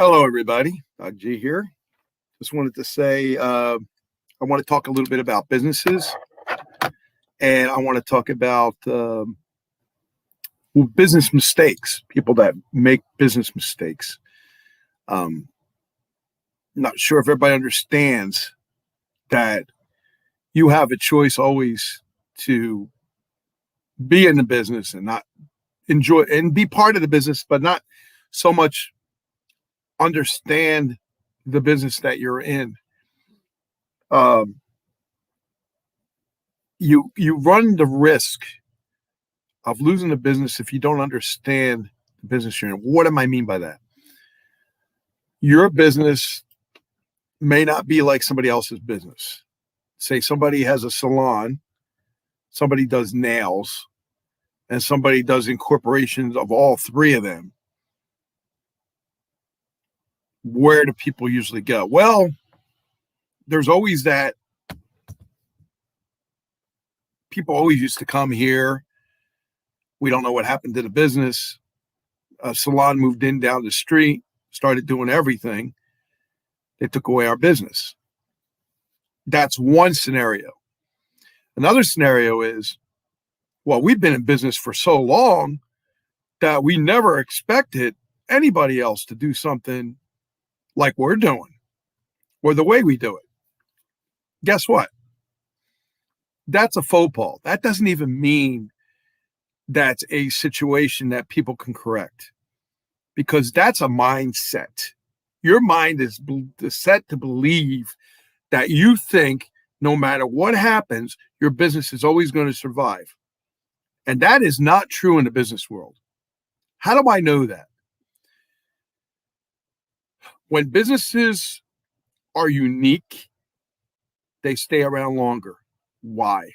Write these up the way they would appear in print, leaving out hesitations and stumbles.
Hello, everybody. Docg here. Just wanted to say I want to talk a little bit about businesses, and I want to talk about business mistakes, people that make business mistakes. Not sure if everybody understands that you have a choice always to be in the business and not enjoy and be part of the business, but not so much understand the business that you're in. You run the risk of losing the business if you don't understand the business you're in. What do I mean by that? Your business may not be like somebody else's business. Say somebody has a salon, somebody does nails, and somebody does incorporations of all three of them. Where do people usually go? Well, there's always that. People always used to come here. We don't know what happened to the business. A salon moved in down the street, started doing everything. They took away our business. That's one scenario. Another scenario is, well, we've been in business for so long that we never expected anybody else to do something like we're doing or the way we do it. Guess what? That's a faux pas. That doesn't even mean that's a situation that people can correct, because that's a mindset. Your mind is set to believe that you think no matter what happens, your business is always going to survive. And that is not true in the business world. How do I know that? When businesses are unique, they stay around longer. Why?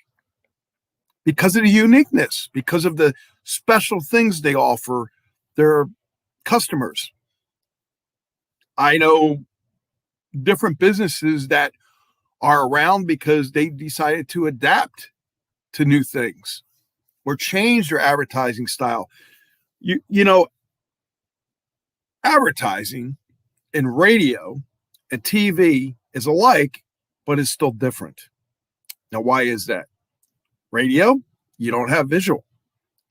Because of the uniqueness, because of the special things they offer their customers. I know different businesses that are around because they decided to adapt to new things or change their advertising style. You know, advertising in radio and TV is alike, but it's still different. Now, why is that? Radio, you don't have visual.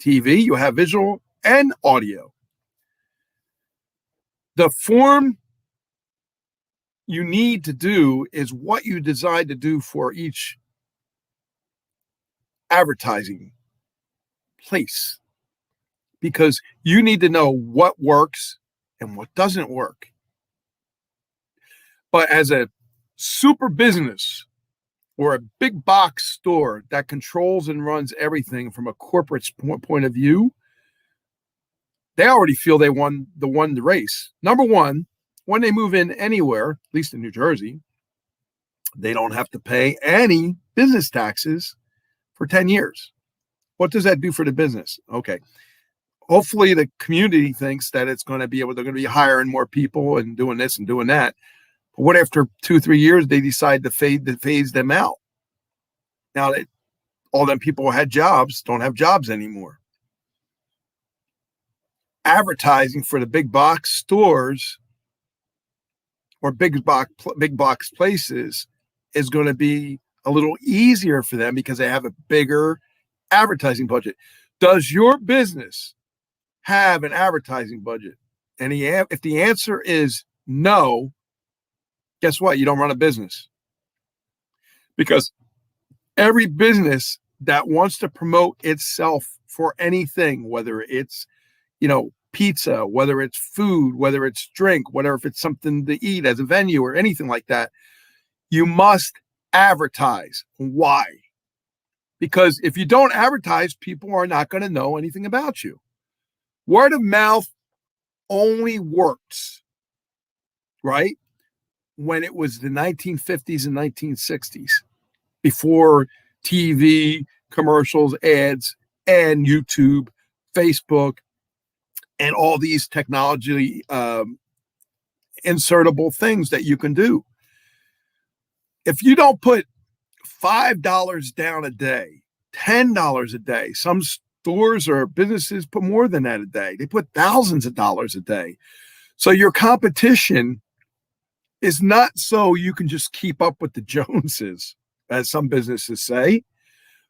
TV, you have visual and audio. The form you need to do is what you decide to do for each advertising place, because you need to know what works and what doesn't work. But as a super business or a big box store that controls and runs everything from a corporate point of view, they already feel they won the race. Number one, when they move in anywhere, at least in New Jersey, they don't have to pay any business taxes for 10 years. What does that do for the business? Okay. Hopefully the community thinks that they're going to be hiring more people and doing this and doing that. But what after 2-3 years, they decide to phase them out? Now that all them people who had jobs don't have jobs anymore. Advertising for the big box stores or big box places is going to be a little easier for them because they have a bigger advertising budget. Does your business have an advertising budget? And if the answer is no, guess what? You don't run a business. Because every business that wants to promote itself for anything, whether it's, pizza, whether it's food, whether it's drink, whether if it's something to eat as a venue or anything like that, you must advertise. Why? Because if you don't advertise, people are not going to know anything about you. Word of mouth only works, right? When it was the 1950s and 1960s, before TV, commercials, ads, and YouTube, Facebook, and all these technology insertable things that you can do. If you don't put $5 down a day, $10 a day, some stores or businesses put more than that a day. They put thousands of dollars a day So your competition is not so you can just keep up with the Joneses, as some businesses say.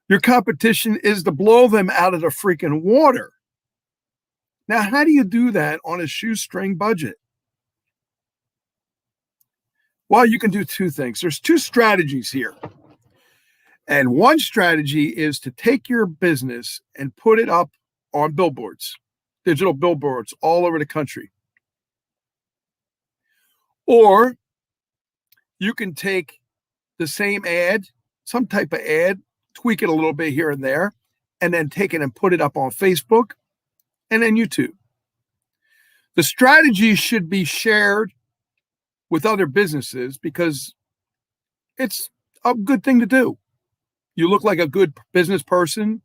Your competition is to blow them out of the freaking water. Now, how do you do that on a shoestring budget? Well, you can do two things. There's two strategies here. And one strategy is to take your business and put it up on billboards, digital billboards all over the country. Or you can take the same ad, some type of ad, tweak it a little bit here and there, and then take it and put it up on Facebook and then YouTube. The strategy should be shared with other businesses because it's a good thing to do. You look like a good business person.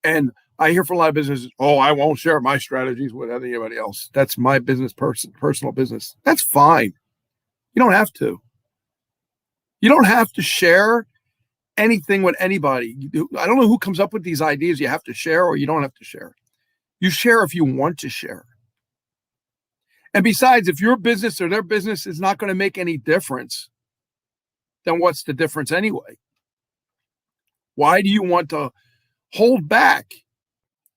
And I hear from a lot of businesses, oh, I won't share my strategies with anybody else. That's my personal business. That's fine. You don't have to. You don't have to share anything with anybody. I don't know who comes up with these ideas you have to share or you don't have to share. You share if you want to share. And besides, if your business or their business is not going to make any difference, then what's the difference anyway? Why do you want to hold back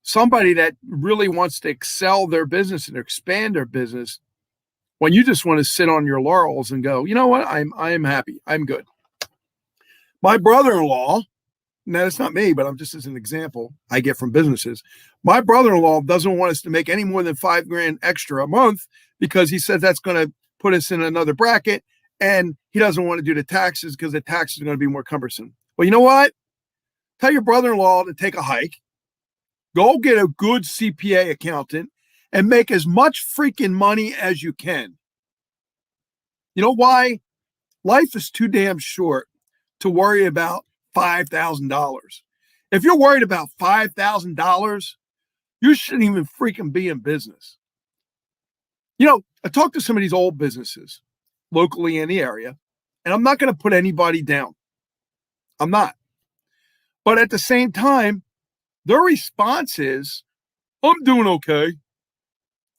somebody that really wants to excel their business and expand their business when you just want to sit on your laurels and go, you know what? I am happy. I'm good. My brother-in-law, now it's not me, but I'm just as an example I get from businesses. My brother-in-law doesn't want us to make any more than $5,000 extra a month because he says that's going to put us in another bracket, and he doesn't want to do the taxes because the taxes are going to be more cumbersome. Well, you know what? Tell your brother-in-law to take a hike, go get a good CPA accountant, and make as much freaking money as you can. You know why? Life is too damn short to worry about $5,000. If you're worried about $5,000, you shouldn't even freaking be in business. You know, I talked to some of these old businesses locally in the area, and I'm not going to put anybody down. I'm not. But at the same time, their response is, I'm doing okay.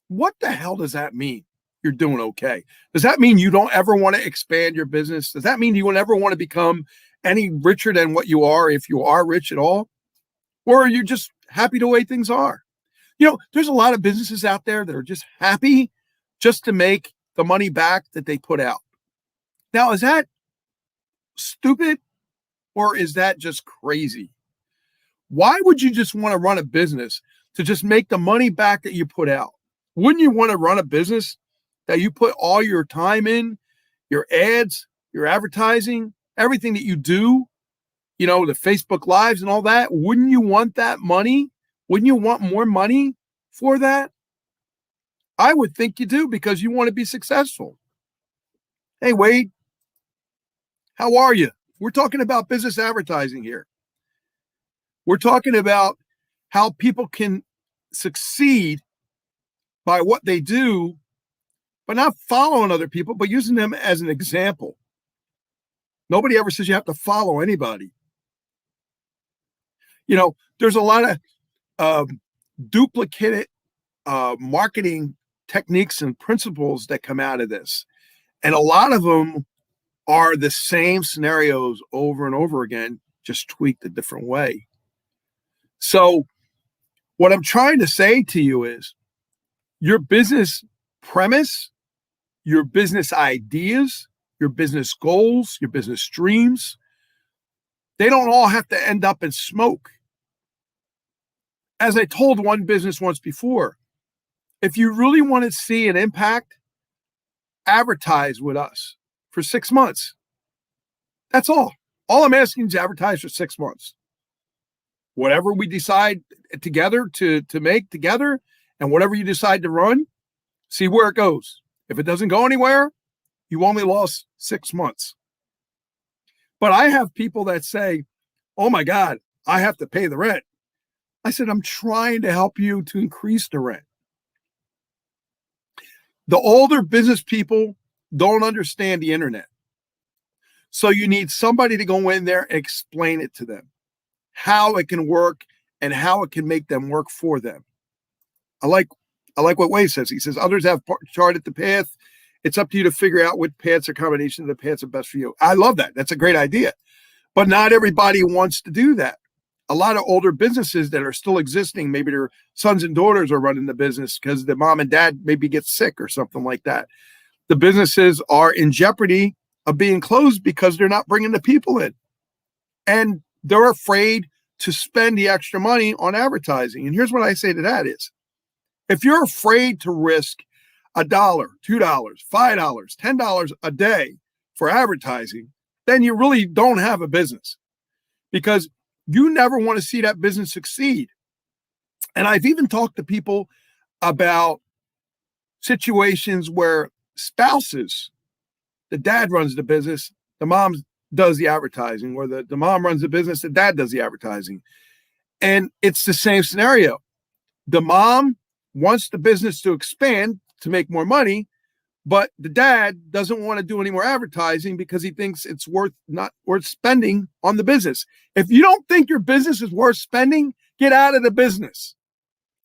What the hell does that mean? You're doing okay. Does that mean you don't ever want to expand your business? Does that mean you will never want to become any richer than what you are if you are rich at all? Or are you just happy the way things are? You know, there's a lot of businesses out there that are just happy just to make the money back that they put out. Now, is that stupid or is that just crazy? Why would you just want to run a business to just make the money back that you put out? Wouldn't you want to run a business that you put all your time in, your ads, your advertising, everything that you do, you know, the Facebook Lives and all that? Wouldn't you want that money? Wouldn't you want more money for that? I would think you do because you want to be successful. Hey, Wade, how are you? We're talking about business advertising here. We're talking about how people can succeed by what they do, but not following other people, but using them as an example. Nobody ever says you have to follow anybody. You know, there's a lot of duplicated marketing techniques and principles that come out of this. And a lot of them are the same scenarios over and over again, just tweaked a different way. So what I'm trying to say to you is your business premise, your business ideas, your business goals, your business dreams, they don't all have to end up in smoke. As I told one business once before, if you really want to see an impact, advertise with us for 6 months. That's all. All I'm asking is advertise for 6 months. Whatever we decide together to make together and whatever you decide to run, see where it goes. If it doesn't go anywhere, you only lost 6 months. But I have people that say, oh my God, I have to pay the rent. I said, I'm trying to help you to increase the rent. The older business people don't understand the internet. So you need somebody to go in there and explain it to them, how it can work and how it can make them work for them. I like I like what Wade says. He says, others have charted the path. It's up to you to figure out what paths or combination of the paths are best for you. I love that. That's a great idea. But not everybody wants to do that. A lot of older businesses that are still existing, maybe their sons and daughters are running the business because the mom and dad maybe get sick or something like that. The businesses are in jeopardy of being closed because they're not bringing the people in. And they're afraid to spend the extra money on advertising. And here's what I say to that is, if you're afraid to risk $1, $2, $5, $10 a day for advertising, then you really don't have a business, because you never want to see that business succeed. And I've even talked to people about situations where spouses, the dad runs the business, the mom does the advertising, or the mom runs the business, the dad does the advertising. And it's the same scenario. The mom wants the business to expand to make more money, but the dad doesn't want to do any more advertising because he thinks it's not worth spending on the business. If you don't think your business is worth spending, get out of the business.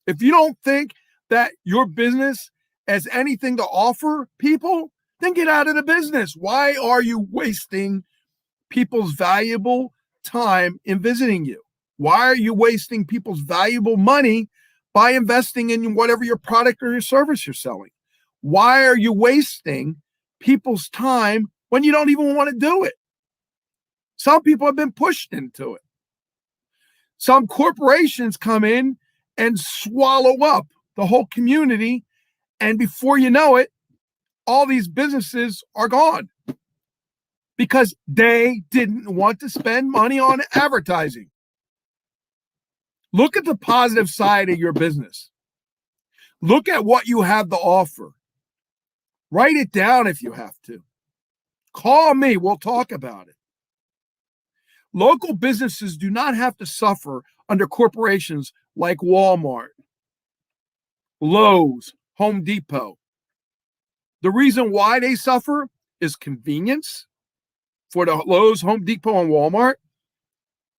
If you don't think that your business has anything to offer people, then get out of the business. Why are you wasting people's valuable time in visiting you? Why are you wasting people's valuable money by investing in whatever your product or your service you're selling? Why are you wasting people's time when you don't even want to do it? Some people have been pushed into it. Some corporations come in and swallow up the whole community, and before you know it, all these businesses are gone because they didn't want to spend money on advertising. Look at the positive side of your business. Look at what you have to offer. Write it down if you have to. Call me. We'll talk about it. Local businesses do not have to suffer under corporations like Walmart, Lowe's, Home Depot. The reason why they suffer is convenience for the Lowe's, Home Depot, and Walmart.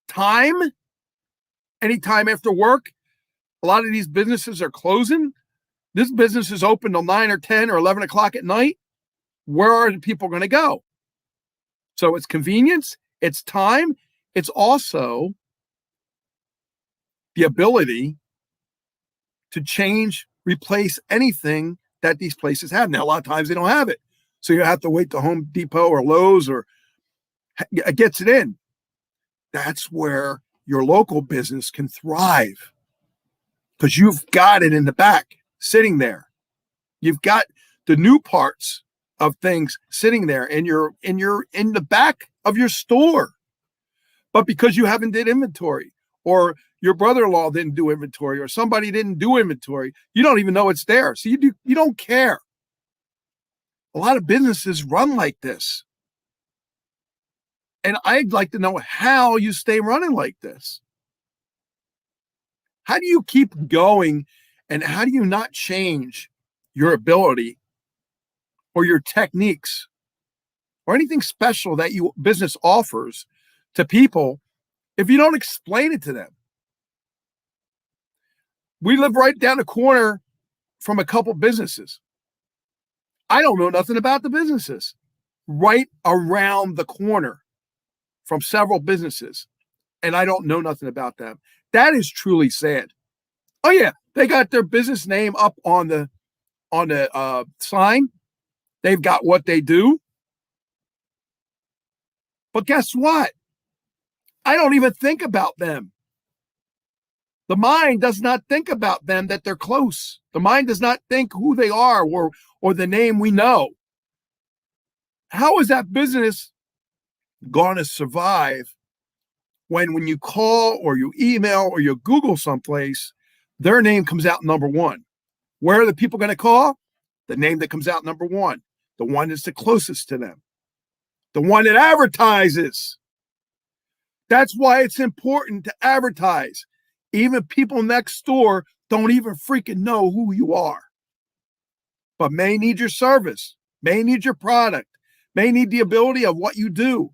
Time. Anytime after work, a lot of these businesses are closing. This business is open till 9 or 10 or 11 o'clock at night. Where are the people going to go? So it's convenience, it's time, it's also the ability to change, replace anything that these places have. Now, a lot of times they don't have it. So you have to wait till Home Depot or Lowe's or gets it in. That's where your local business can thrive, because you've got it in the back sitting there. You've got the new parts of things sitting there and you're in the back of your store. But because you haven't did inventory, or your brother-in-law didn't do inventory, or somebody didn't do inventory, you don't even know it's there. So you don't care. A lot of businesses run like this. And I'd like to know how you stay running like this. How do you keep going, and how do you not change your ability or your techniques or anything special that your business offers to people if you don't explain it to them? We live right down the corner from a couple businesses. I don't know nothing about the businesses. Right around the corner from several businesses, and I don't know nothing about them. That is truly sad. Oh yeah, they got their business name up on the sign. They've got what they do. But guess what? I don't even think about them. The mind does not think about them, that they're close. The mind does not think who they are or the name we know. How is that business going to survive when you call or you email or you Google someplace, their name comes out number one? Where are the people going to call? The name that comes out number one, the one that's the closest to them, the one that advertises. That's why it's important to advertise. Even people next door don't even freaking know who you are, but may need your service, may need your product, may need the ability of what you do.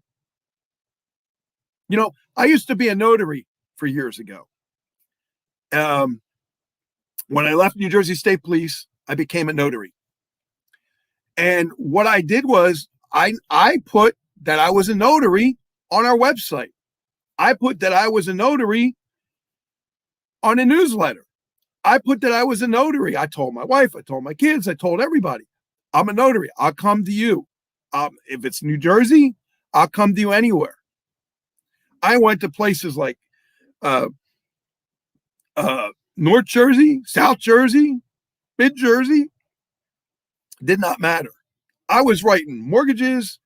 You know, I used to be a notary for years ago. When I left New Jersey State Police, I became a notary. And what I did was I put that I was a notary on our website. I put that I was a notary on a newsletter. I put that I was a notary. I told my wife, I told my kids, I told everybody, I'm a notary. I'll come to you. If it's New Jersey, I'll come to you anywhere. I went to places like North Jersey, South Jersey, Mid Jersey. Did not matter. I was writing mortgages,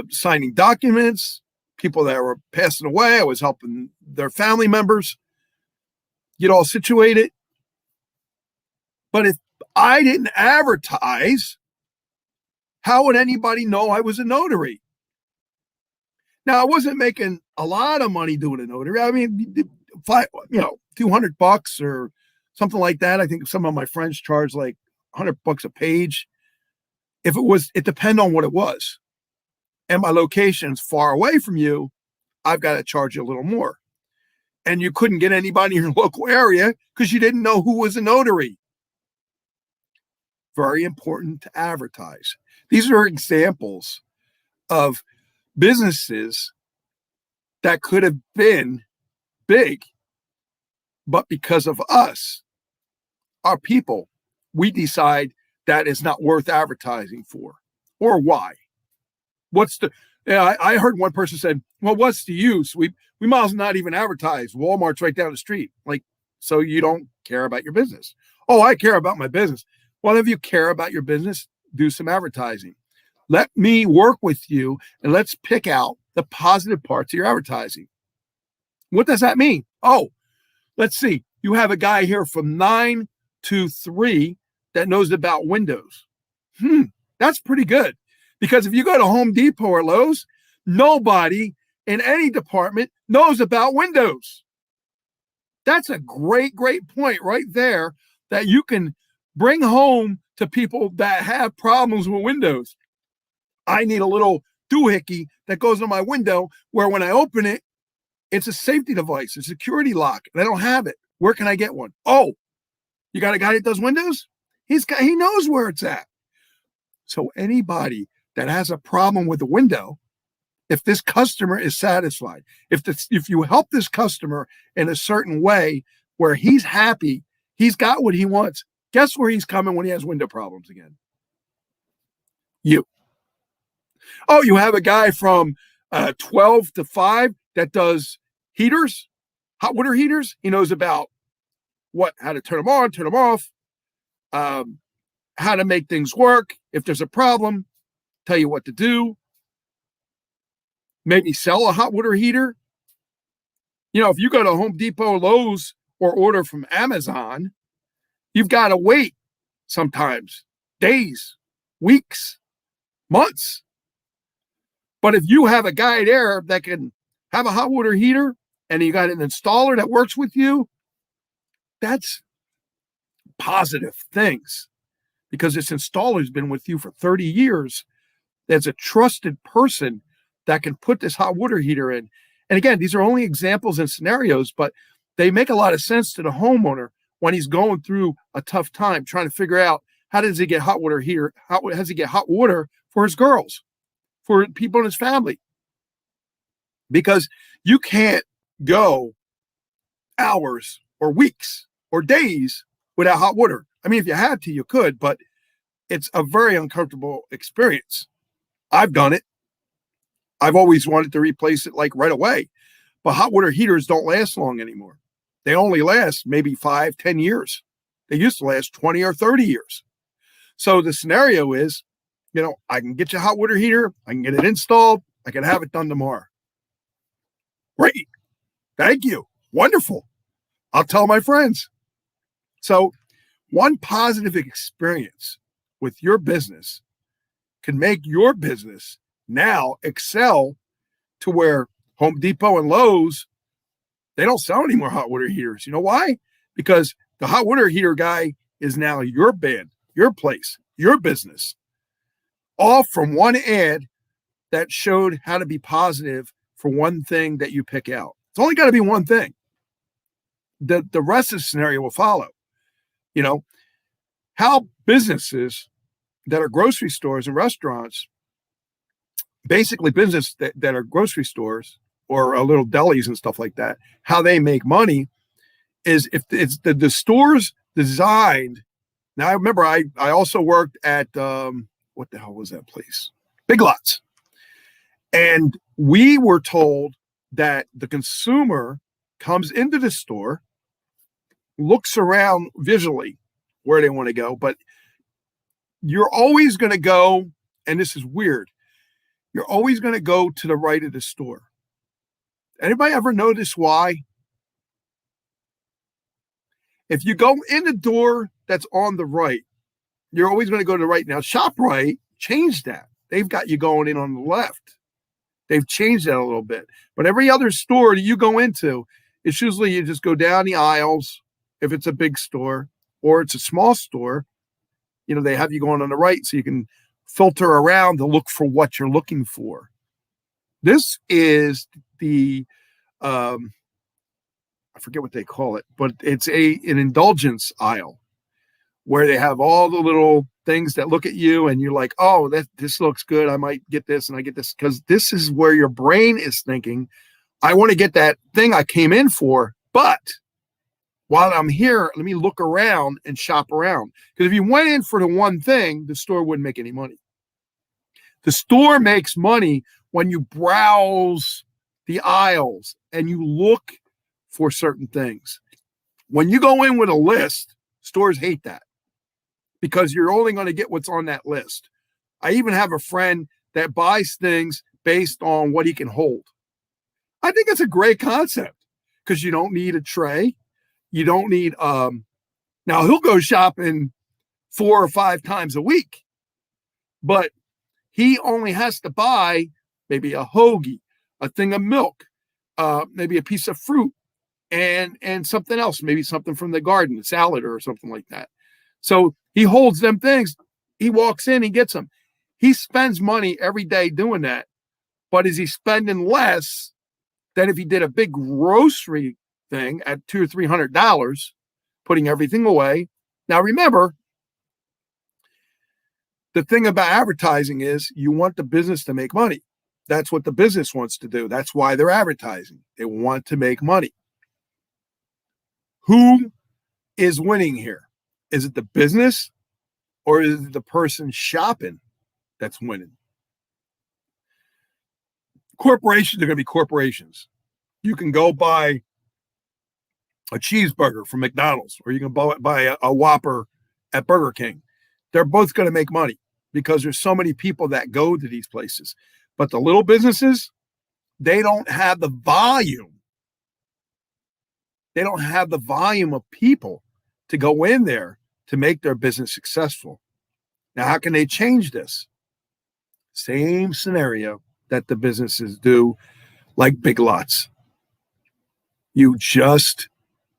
signing documents, people that were passing away. I was helping their family members get all situated. But if I didn't advertise, how would anybody know I was a notary? Now, I wasn't making a lot of money doing a notary. I mean, $200 or something like that. I think some of my friends charged like $100 a page. It depends on what it was. And my location's far away from you, I've got to charge you a little more. And you couldn't get anybody in your local area because you didn't know who was a notary. Very important to advertise. These are examples of businesses that could have been big, but because of us, our people, we decide that is not worth advertising for. Or why? I heard one person said, well, what's the use? We might as well not even advertise. Walmart's right down the street. Like, so you don't care about your business. Oh, I care about my business. Well, if you care about your business, do some advertising. Let me work with you and let's pick out the positive parts of your advertising. What does that mean? Oh, let's see. You have a guy here from 9 to 3 that knows about Windows. That's pretty good. Because if you go to Home Depot or Lowe's, nobody in any department knows about Windows. That's a great, great point right there that you can bring home to people that have problems with Windows. I need a little doohickey that goes on my window where when I open it, it's a safety device, a security lock, and I don't have it. Where can I get one? Oh, you got a guy that does Windows? He knows where it's at. So anybody that has a problem with the window, if this customer is satisfied, if you help this customer in a certain way where he's happy, he's got what he wants, guess where he's coming when he has window problems again? You. Oh, you have a guy from 12 to 5 that does heaters, hot water heaters. He knows about how to turn them on, turn them off, how to make things work. If there's a problem, tell you what to do. Maybe sell a hot water heater. If you go to Home Depot, Lowe's, or order from Amazon, you've got to wait sometimes days, weeks, months. But if you have a guy there that can have a hot water heater and you got an installer that works with you, that's positive things because this installer's been with you for 30 years. There's a trusted person that can put this hot water heater in. And again, these are only examples and scenarios, but they make a lot of sense to the homeowner when he's going through a tough time trying to figure out how does he get hot water heater? How does he get hot water for his girls, for people in his family? Because you can't go hours or weeks or days without hot water. I mean, if you had to, you could, but it's a very uncomfortable experience. I've done it. I've always wanted to replace it like right away, but hot water heaters don't last long anymore. They only last maybe 5-10 years. They used to last 20 or 30 years. So the scenario is, I can get you a hot water heater. I can get it installed. I can have it done tomorrow. Great. Thank you. Wonderful. I'll tell my friends. So one positive experience with your business can make your business now excel to where Home Depot and Lowe's, they don't sell any more hot water heaters. You know why? Because the hot water heater guy is now your band, your place, your business. All from one ad that showed how to be positive for one thing that you pick out. It's only got to be one thing. The rest of the scenario will follow. You know, how businesses that are grocery stores and restaurants, basically business that are grocery stores or a little delis and stuff like that, how they make money is if it's the store's designed. Now I remember I also worked at what the hell was that place? Big Lots. And we were told that the consumer comes into the store, looks around visually where they want to go, but you're always going to go, and this is weird, you're always going to go to the right of the store. Anybody ever notice why? If you go in the door that's on the right, you're always going to go to the right. Now, ShopRite changed that. They've got you going in on the left. They've changed that a little bit. But every other store that you go into, it's usually you just go down the aisles if it's a big store, or it's a small store. You know, they have you going on the right so you can filter around to look for what you're looking for. This is the I forget what they call it, but it's an indulgence aisle where they have all the little things that look at you and you're like, oh, this looks good. I might get this and I get this, because this is where your brain is thinking, I want to get that thing I came in for, but while I'm here, let me look around and shop around. Because if you went in for the one thing, the store wouldn't make any money. The store makes money when you browse the aisles and you look for certain things. When you go in with a list, stores hate that because you're only going to get what's on that list. I even have a friend that buys things based on what he can hold. I think it's a great concept because you don't need a tray. You don't need, now he'll go shopping 4 or 5 times a week, but he only has to buy maybe a hoagie, a thing of milk, maybe a piece of fruit, and something else, maybe something from the garden, a salad or something like that. So he holds them things. He walks in, he gets them. He spends money every day doing that, but is he spending less than if he did a big grocery thing at $200 or $300, putting everything away? Now remember, the thing about advertising is you want the business to make money. That's what the business wants to do. That's why they're advertising. They want to make money. Who is winning here? Is it the business or is it the person shopping that's winning? Corporations are going to be corporations. You can go buy a cheeseburger from McDonald's, or you can buy a Whopper at Burger King. They're both going to make money because there's so many people that go to these places. But the little businesses, they don't have the volume. They don't have the volume of people to go in there to make their business successful. Now, how can they change this? Same scenario that the businesses do, like Big Lots. You just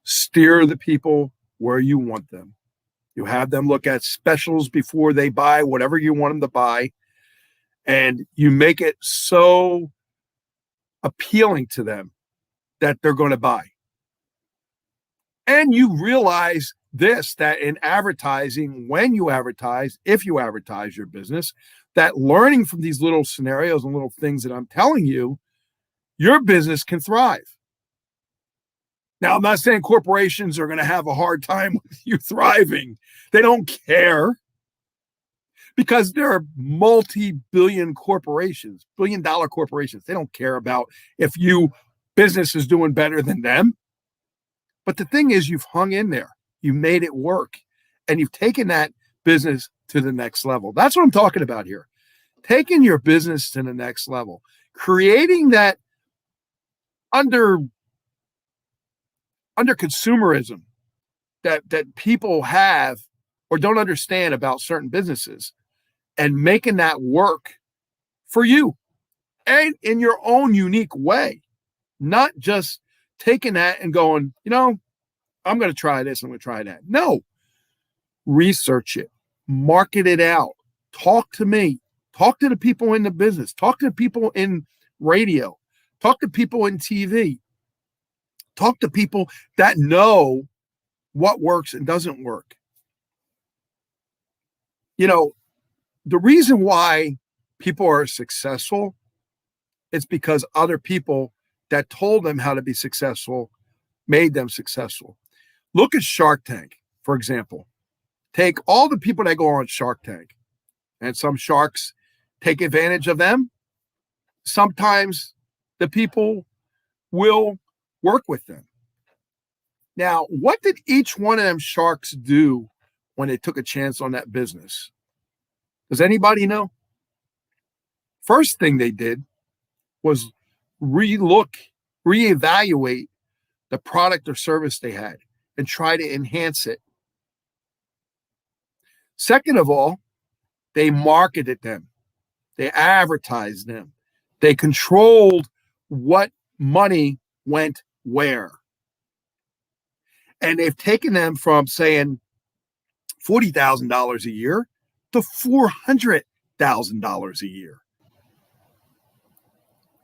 steer the people where you want them. You have them look at specials before they buy whatever you want them to buy. And you make it so appealing to them that they're going to buy. And you realize this, that in advertising, when you advertise, if you advertise your business, that learning from these little scenarios and little things that I'm telling you, your business can thrive. Now, I'm not saying corporations are going to have a hard time with you thriving. They don't care because they're multi-billion corporations, billion-dollar corporations. They don't care about if you business is doing better than them. But the thing is, you've hung in there. You made it work. And you've taken that business to the next level. That's what I'm talking about here. Taking your business to the next level. Creating that under consumerism that people have or don't understand about certain businesses, and making that work for you and in your own unique way, not just taking that and going, I'm going to try this, I'm going to try that. No, research it, market it out, talk to me, talk to the people in the business, talk to the people in radio, talk to people in TV, talk to people that know what works and doesn't work. You know, the reason why people are successful is because other people that told them how to be successful made them successful. Look at Shark Tank, for example. Take all the people that go on Shark Tank, and some sharks take advantage of them. Sometimes the people will work with them. Now, what did each one of them sharks do when they took a chance on that business? Does anybody know? First thing they did was reevaluate the product or service they had and try to enhance it. Second of all, they marketed them, they advertised them, they controlled what money went where. And they've taken them from saying $40,000 a year to $400,000 a year.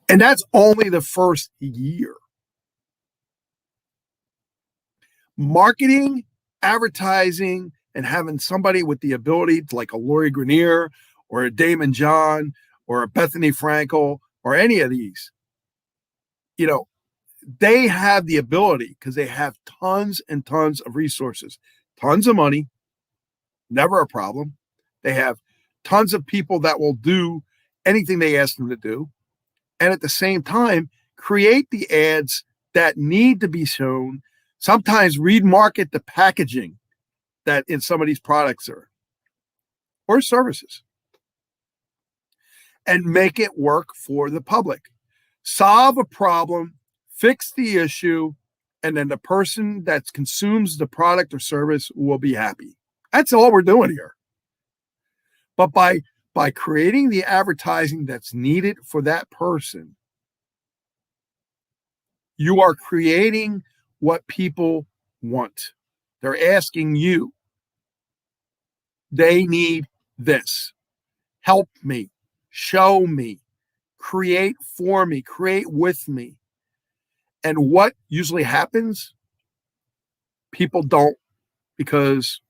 And that's only the first year. Marketing, advertising, and having somebody with the ability to, like a Lori Grenier or a Damon John or a Bethany Frankel or any of these, they have the ability because they have tons and tons of resources, tons of money, never a problem. They have tons of people that will do anything they ask them to do. And at the same time, create the ads that need to be shown. Sometimes remarket the packaging that in some of these products are or services and make it work for the public. Solve a problem, fix the issue, and then the person that consumes the product or service will be happy. That's all we're doing here. But by creating the advertising that's needed for that person, you are creating what people want. They're asking you. They need this. Help me, show me, create for me, create with me. And what usually happens? People don't, because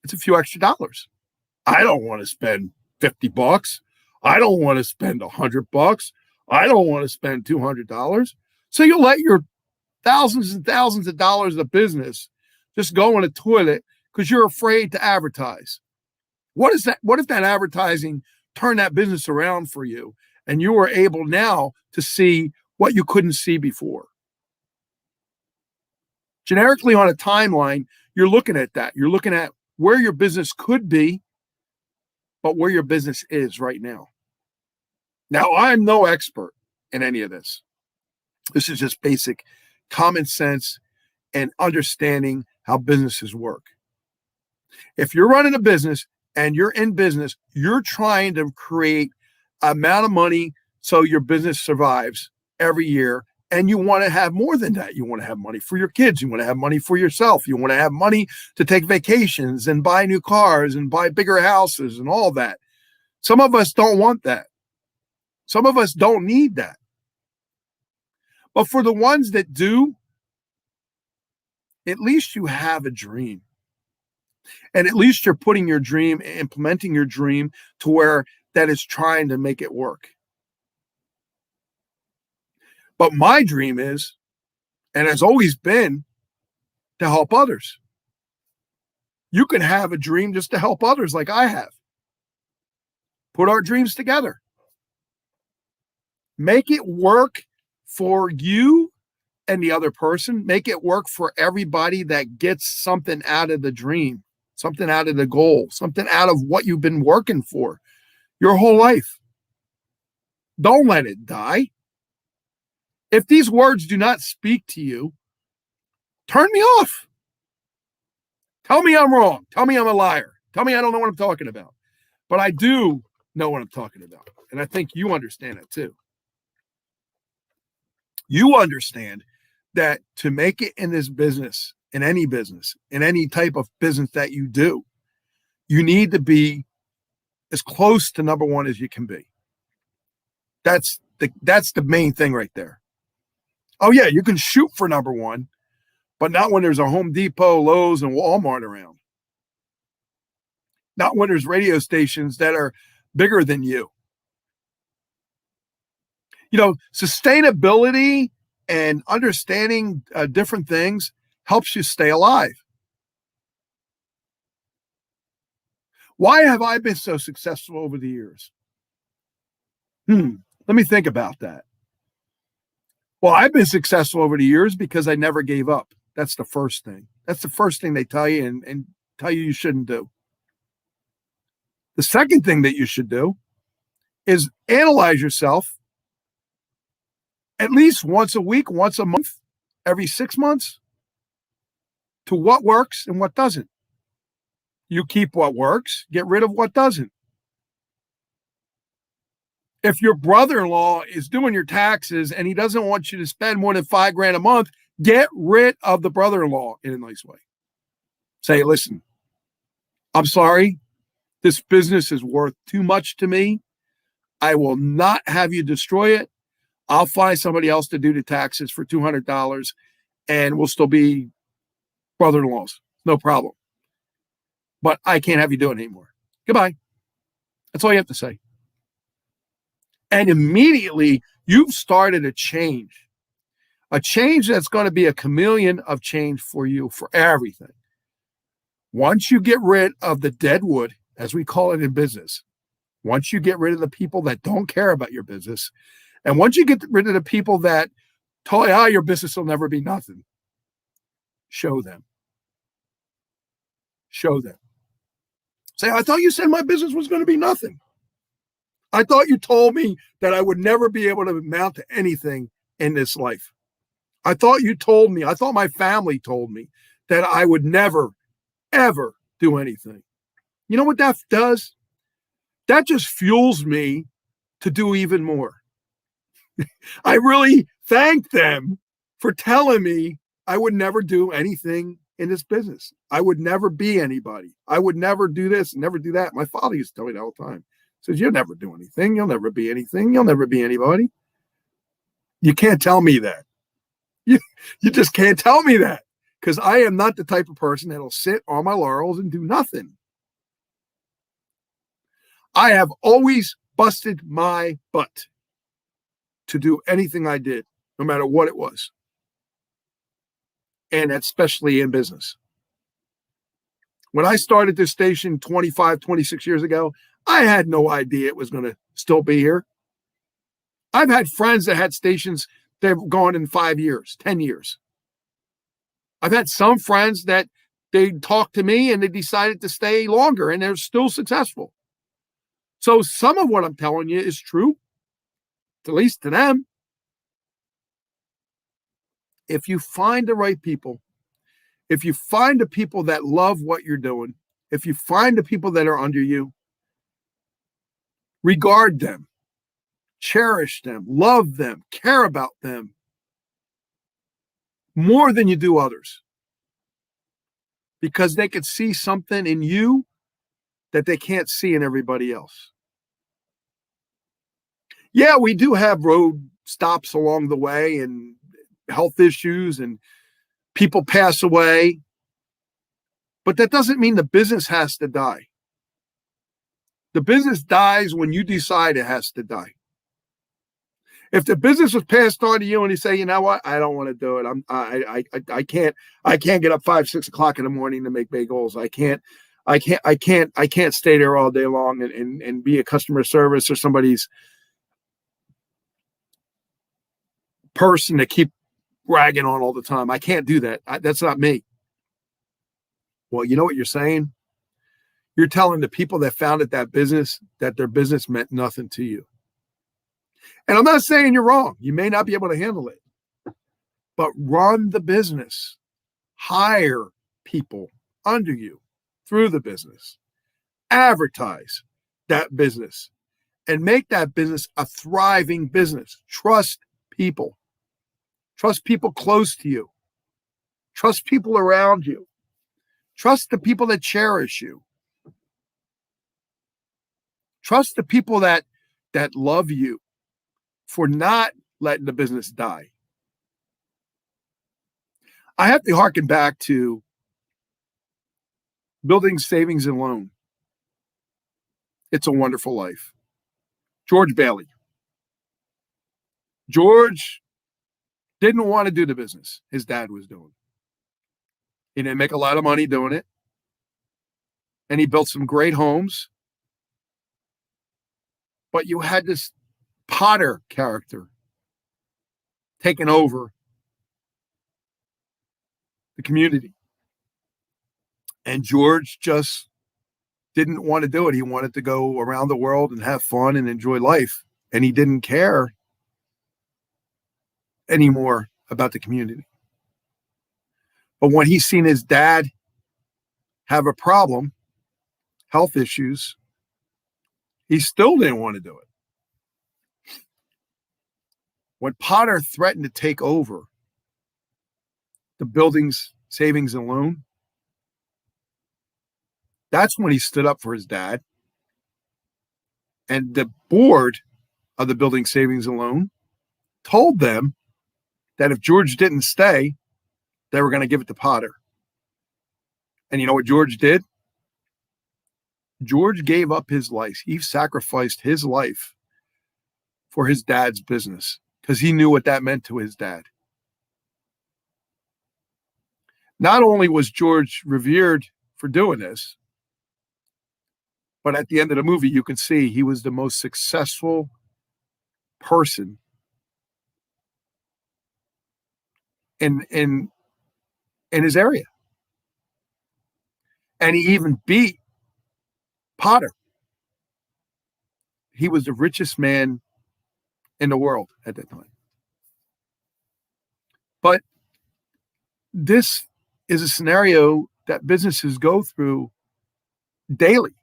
it's a few extra dollars. I don't want to spend $50. I don't want to spend $100. I don't want to spend $200. So you'll let your thousands and thousands of dollars of business just go in a toilet because you're afraid to advertise. What is that? What if that advertising turned that business around for you and you were able now to see what you couldn't see before? Generically on a timeline, you're looking at that. You're looking at where your business could be, but where your business is right now. Now, I'm no expert in any of this. This is just basic common sense and understanding how businesses work. If you're running a business and you're in business, you're trying to create amount of money so your business survives every year. And you want to have more than that. You want to have money for your kids. You want to have money for yourself. You want to have money to take vacations and buy new cars and buy bigger houses and all that. Some of us don't want that. Some of us don't need that. But for the ones that do, at least you have a dream. And at least you're putting your dream, implementing your dream to where that is trying to make it work. But my dream is, and has always been, to help others. You can have a dream just to help others like I have. Put our dreams together. Make it work for you and the other person. Make it work for everybody that gets something out of the dream, something out of the goal, something out of what you've been working for your whole life. Don't let it die. If these words do not speak to you, turn me off. Tell me I'm wrong. Tell me I'm a liar. Tell me I don't know what I'm talking about. But I do know what I'm talking about. And I think you understand it too. You understand that to make it in this business, in any type of business that you do, you need to be as close to number one as you can be. That's the main thing right there. Oh yeah, you can shoot for number one, but not when there's a Home Depot, Lowe's, and Walmart around. not when there's radio stations that are bigger than you. Sustainability and understanding different things helps you stay alive. Why have I been so successful over the years? Let me think about that. Well, I've been successful over the years because I never gave up. That's the first thing. That's the first thing they tell you and tell you shouldn't do. The second thing that you should do is analyze yourself at least once a week, once a month, every 6 months, to what works and what doesn't. You keep what works, get rid of what doesn't. If your brother-in-law is doing your taxes and he doesn't want you to spend more than $5,000 a month, get rid of the brother-in-law in a nice way. Say, listen, I'm sorry. This business is worth too much to me. I will not have you destroy it. I'll find somebody else to do the taxes for $200 and we'll still be brother-in-laws. No problem. But I can't have you do it anymore. Goodbye. That's all you have to say. And immediately you've started a change that's going to be a chameleon of change for you for everything. Once you get rid of the dead wood, as we call it in business, once you get rid of the people that don't care about your business, and once you get rid of the people that tell you, your business will never be nothing, show them. Show them. Say, I thought you said my business was going to be nothing. I thought you told me that I would never be able to amount to anything in this life. I thought my family told me that I would never, ever do anything. You know what that does? That just fuels me to do even more. I really thank them for telling me I would never do anything in this business. I would never be anybody. I would never do this, never do that. My father used to tell me that all the time. He says, you'll never do anything. You'll never be anything. You'll never be anybody. You can't tell me that. You just can't tell me that, because I am not the type of person that'll sit on my laurels and do nothing. I have always busted my butt to do anything I did, no matter what it was. And especially in business. When I started this station 25, 26 years ago, I had no idea it was going to still be here. I've had friends that had stations that have gone in 5 years, 10 years. I've had some friends that they talked to me and they decided to stay longer and they're still successful. So some of what I'm telling you is true, at least to them. If you find the right people, if you find the people that love what you're doing, if you find the people that are under you, regard them, cherish them, love them, care about them more than you do others, because they could see something in you that they can't see in everybody else. Yeah, we do have road stops along the way and health issues and people pass away, but that doesn't mean the business has to die. The business dies when you decide it has to die. If the business was passed on to you and you say, you know what, I don't want to do it. I can't get up 5, 6 o'clock in the morning to make bagels. I can't stay there all day long and be a customer service or somebody's person to keep ragging on all the time. I can't do that. That's not me. Well, you know what you're saying? You're telling the people that founded that business that their business meant nothing to you. And I'm not saying you're wrong. You may not be able to handle it, but run the business. Hire people under you through the business. Advertise that business and make that business a thriving business. Trust people. Trust people close to you. Trust people around you. Trust the people that cherish you. Trust the people that love you for not letting the business die. I have to harken back to building savings and loan. It's a Wonderful Life. George Bailey. George didn't want to do the business his dad was doing. He didn't make a lot of money doing it. And he built some great homes. But you had this Potter character taking over the community. And George just didn't want to do it. He wanted to go around the world and have fun and enjoy life. And he didn't care anymore about the community. But when he seen his dad have a problem, health issues, he still didn't want to do it. When Potter threatened to take over the building's savings and loan, that's when he stood up for his dad. And the board of the building savings and loan told them that if George didn't stay, they were going to give it to Potter. And you know what George did? George gave up his life. He sacrificed his life for his dad's business because he knew what that meant to his dad. Not only was George revered for doing this, but at the end of the movie, you can see he was the most successful person in his area. And he even beat Potter. He was the richest man in the world at that time. But this is a scenario that businesses go through daily.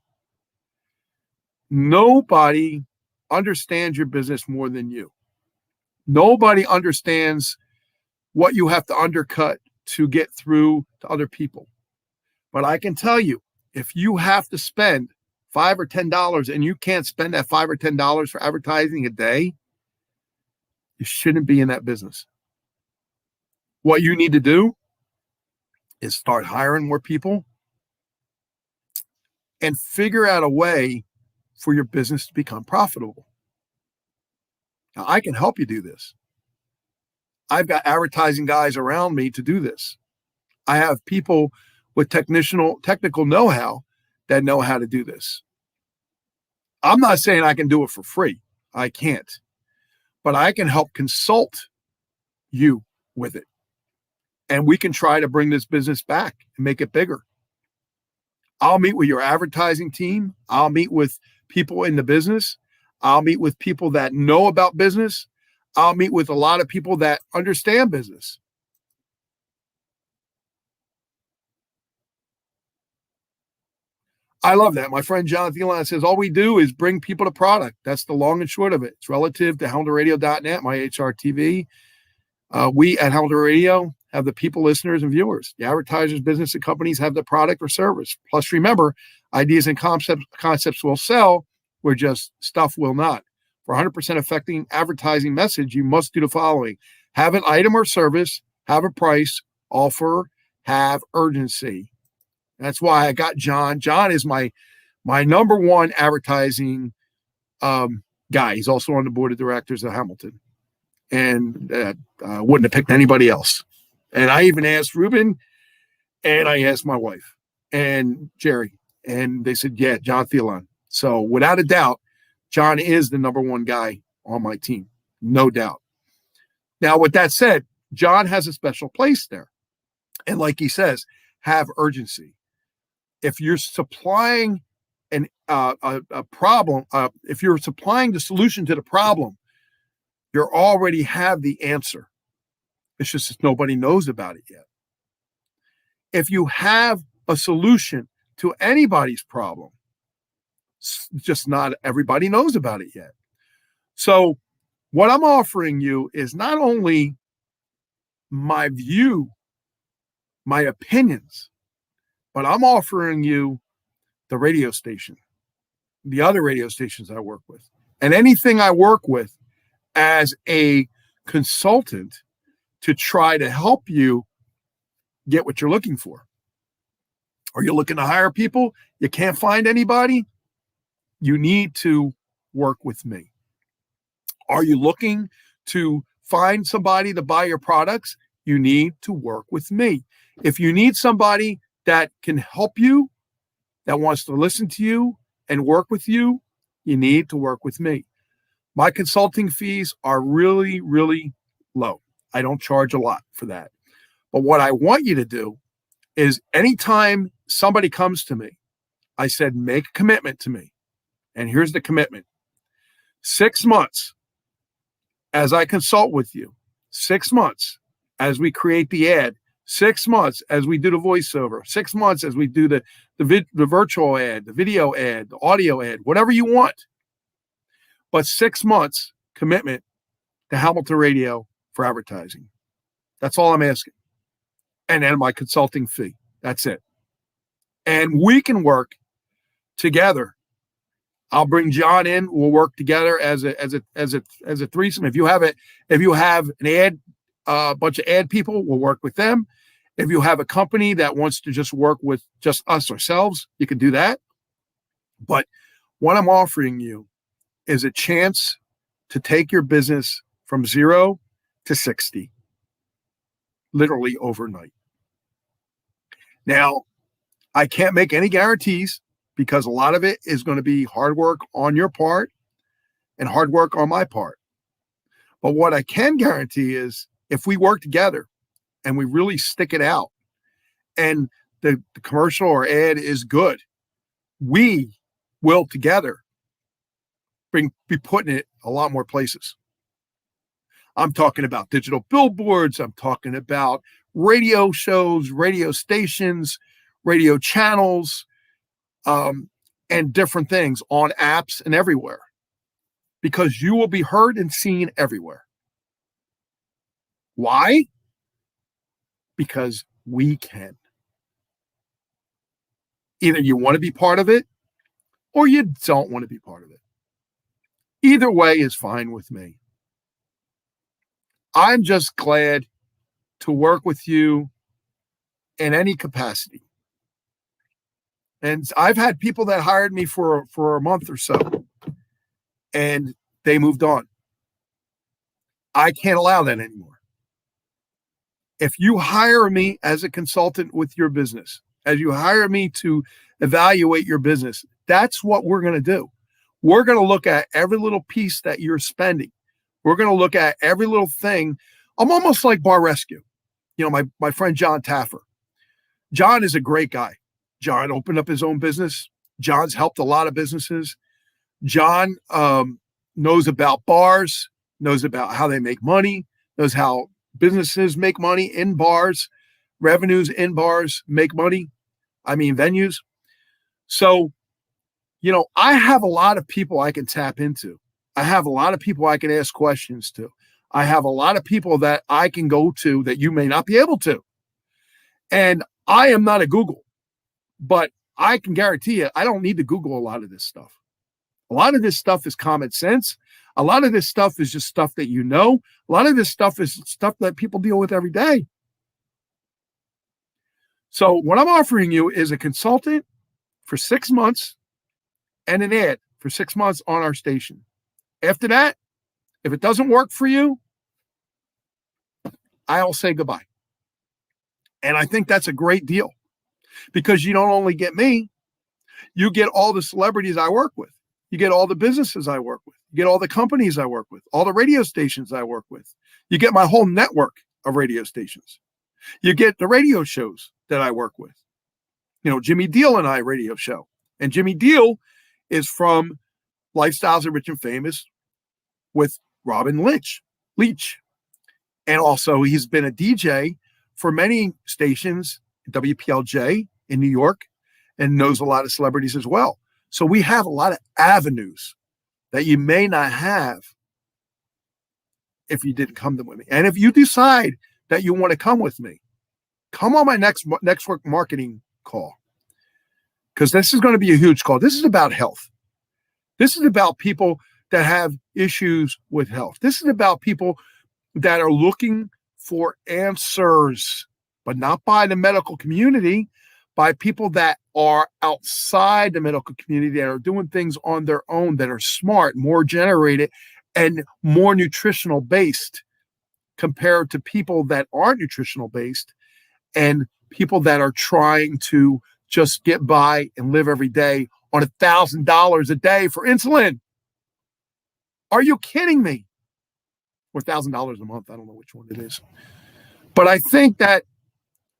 Nobody understands your business more than you. Nobody understands what you have to undercut to get through to other people. But I can tell you, if you have to spend $5 or $10 and you can't spend that $5 or $10 for advertising a day, you shouldn't be in that business. What you need to do is start hiring more people and figure out a way for your business to become profitable. Now, I can help you do this. I've got advertising guys around me to do this. I have people with technical know-how that know how to do this. I'm not saying I can do it for free. I can't. But I can help consult you with it. And we can try to bring this business back and make it bigger. I'll meet with your advertising team. I'll meet with people in the business. I'll meet with people that know about business. I'll meet with a lot of people that understand business. I love that. My friend John Thielen says, all we do is bring people to product. That's the long and short of it. It's relative to HelmderRadio.net, my HRTV. We at Helmder Radio have the people, listeners, and viewers. The advertisers, business, and companies have the product or service. Plus, remember, ideas and concepts will sell, where just stuff will not. For 100% affecting advertising message, you must do the following. Have an item or service, have a price, offer, have urgency. That's why I got John. John is my number one advertising guy. He's also on the board of directors of Hamilton. And wouldn't have picked anybody else. And I even asked Ruben, and I asked my wife and Jerry, and they said, yeah, John Thielen. So without a doubt, John is the number one guy on my team, no doubt. Now, with that said, John has a special place there. And like he says, have urgency. If you're supplying a problem, if you're supplying the solution to the problem, you already have the answer. It's just that nobody knows about it yet. If you have a solution to anybody's problem, just not everybody knows about it yet. So what I'm offering you is not only my view, my opinions, but I'm offering you the radio station, the other radio stations I work with, and anything I work with as a consultant to try to help you get what you're looking for. Are you looking to hire people? You can't find anybody? you need to work with me. Are you looking to find somebody to buy your products? You need to work with me. If you need somebody that can help you, that wants to listen to you and work with you, you need to work with me. My consulting fees are really, really low. I don't charge a lot for that. But what I want you to do is anytime somebody comes to me, I said, make a commitment to me. And here's the commitment. 6 months as I consult with you, 6 months as we create the ad, 6 months as we do the voiceover, 6 months as we do the virtual ad, the video ad, the audio ad, whatever you want. But 6 months commitment to Hamilton Radio for advertising. That's all I'm asking. And then my consulting fee. That's it. And we can work together. I'll bring John in. We'll work together as a threesome. If you have an ad, bunch of ad people, we'll work with them. If you have a company that wants to just work with just us ourselves, you can do that. But what I'm offering you is a chance to take your business from 0 to 60, literally overnight. Now, I can't make any guarantees because a lot of it is going to be hard work on your part and hard work on my part. But what I can guarantee is if we work together and we really stick it out and the commercial or ad is good, we will together be putting it a lot more places. I'm talking about digital billboards. I'm talking about radio shows, radio stations, radio channels, and different things on apps and everywhere, because you will be heard and seen everywhere. Why? Because we can. Either you want to be part of it or you don't want to be part of it. Either way is fine with me. I'm just glad to work with you in any capacity. And I've had people that hired me for a month or so, and they moved on. I can't allow that anymore. If you hire me as a consultant with your business, as you hire me to evaluate your business, that's what we're going to do. We're going to look at every little piece that you're spending. We're going to look at every little thing. I'm almost like Bar Rescue. You know, my friend John Taffer. John is a great guy. John opened up his own business. John's helped a lot of businesses. John knows about bars, knows about how they make money, knows how businesses make money in bars, revenues in bars make money. I mean, venues. So, you know, I have a lot of people I can tap into. I have a lot of people I can ask questions to. I have a lot of people that I can go to that you may not be able to. And I am not a Google. But I can guarantee you, I don't need to Google a lot of this stuff. A lot of this stuff is common sense. A lot of this stuff is just stuff that you know. A lot of this stuff is stuff that people deal with every day. So what I'm offering you is a consultant for 6 months and an ad for 6 months on our station. After that, if it doesn't work for you, I'll say goodbye. And I think that's a great deal. Because you don't only get me, you get all the celebrities I work with. You get all the businesses I work with. You get all the companies I work with, all the radio stations I work with. You get my whole network of radio stations. You get the radio shows that I work with. You know, Jimmy Deal and I radio show. And Jimmy Deal is from Lifestyles of Rich and Famous with Robin Leach. And also he's been a DJ for many stations, WPLJ in New York, and knows a lot of celebrities as well. So we have a lot of avenues that you may not have if you didn't come with me. And if you decide that you want to come with me, come on my next marketing call, because this is going to be a huge call. This is about health. This is about people that have issues with health. This is about people that are looking for answers, but not by the medical community, by people that are outside the medical community, that are doing things on their own, that are smart, more generated, and more nutritional based compared to people that aren't nutritional based and people that are trying to just get by and live every day on $1,000 a day for insulin. Are you kidding me? Or $1,000 a month. I don't know which one it is. But I think that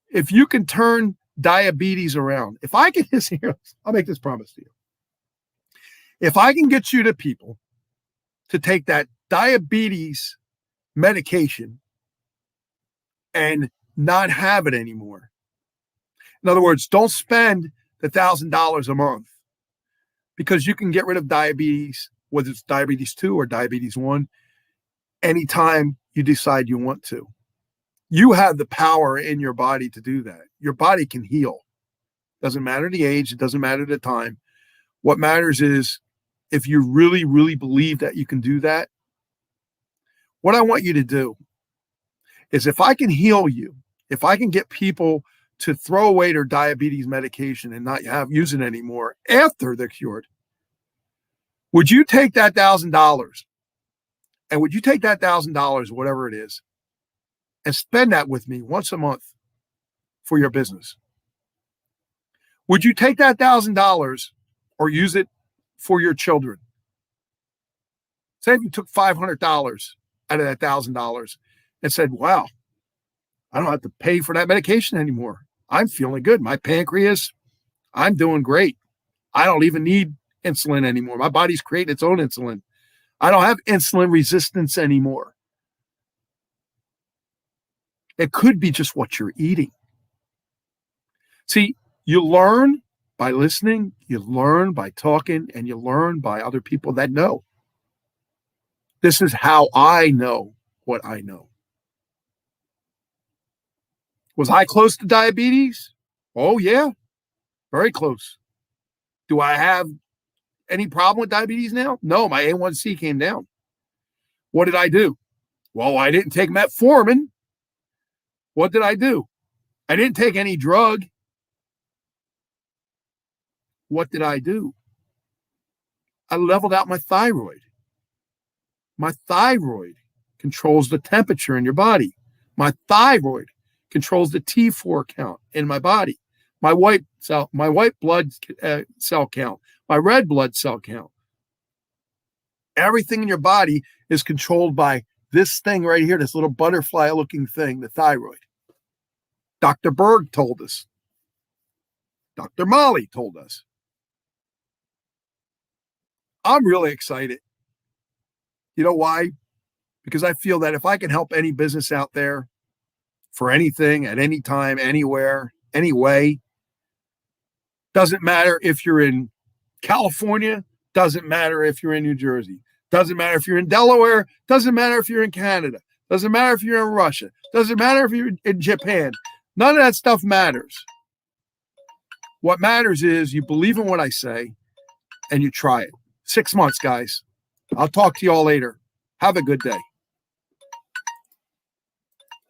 if you can turn diabetes around, if I can, I'll make this promise to you. If I can get you to people to take that diabetes medication and not have it anymore. In other words, don't spend the $1,000 a month, because you can get rid of diabetes, whether it's diabetes 2 or diabetes 1, anytime you decide you want to. You have the power in your body to do that. Your body can heal. Doesn't matter the age. It doesn't matter the time. What matters is if you really, really believe that you can do that, what I want you to do is, if I can heal you, if I can get people to throw away their diabetes medication and not use it anymore after they're cured, would you take that $1,000, and would you take that $1,000, whatever it is, and spend that with me once a month for your business? Would you take that $1,000 or use it for your children? Say if you took $500 out of that $1,000 and said, wow, I don't have to pay for that medication anymore. I'm feeling good. My pancreas, I'm doing great. I don't even need insulin anymore. My body's creating its own insulin. I don't have insulin resistance anymore. It could be just what you're eating. See, you learn by listening, you learn by talking, and you learn by other people that know. This is how I know what I know. Was I close to diabetes? Oh, yeah, very close. Do I have any problem with diabetes now? No, my A1C came down. What did I do? Well, I didn't take metformin. What did I do? I didn't take any drug. What did I do? I leveled out my thyroid. My thyroid controls the temperature in your body. My thyroid controls the T4 count in my body. My white blood cell count, my red blood cell count. Everything in your body is controlled by this thing right here, this little butterfly-looking thing, the thyroid. Dr. Berg told us. Dr. Molly told us. I'm really excited. You know why? Because I feel that if I can help any business out there for anything, at any time, anywhere, any way, doesn't matter if you're in California, doesn't matter if you're in New Jersey, doesn't matter if you're in Delaware, doesn't matter if you're in Canada, doesn't matter if you're in Russia, doesn't matter if you're in Japan. None of that stuff matters. What matters is you believe in what I say and you try it. 6 months, guys. I'll talk to you all later. Have a good day.